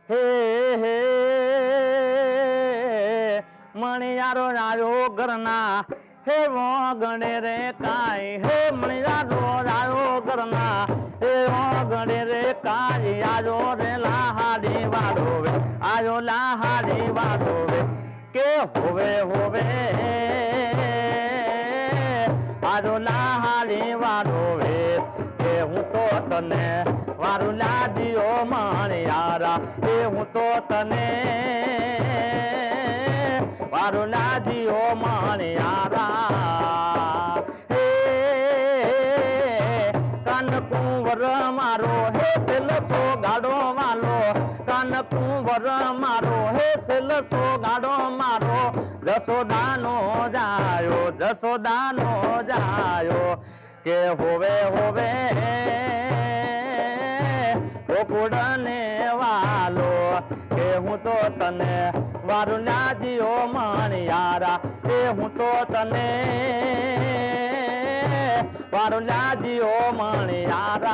હે હે મણિયારો રાયો ઘરના હે ગણે રે કાય હે મણિયારો રાયો ઘરના હે ગણે રે કાય આજો રે લાહાડી વાળો વે આજો લાહાડી વાળો વે કે હોવે હોવે આજો લાહાડી વાળો વે કે હું તો તને વારું લાજીઓ મણિયારા એ હું તો તને વારું લાજીઓ મણિયારા હે કાન કુંવર મારો હે સેલસો ગાડો વાલો કાન કુંવર મારો હે સેલસો ગાડો મારો જસોદાનો જાયો કે હોવે હોવે ગોકુળને વાલો કે હું તો તને વારું લાજીઓ મણિયારા એ હું તો તને વારું લાજીઓ મણિયારા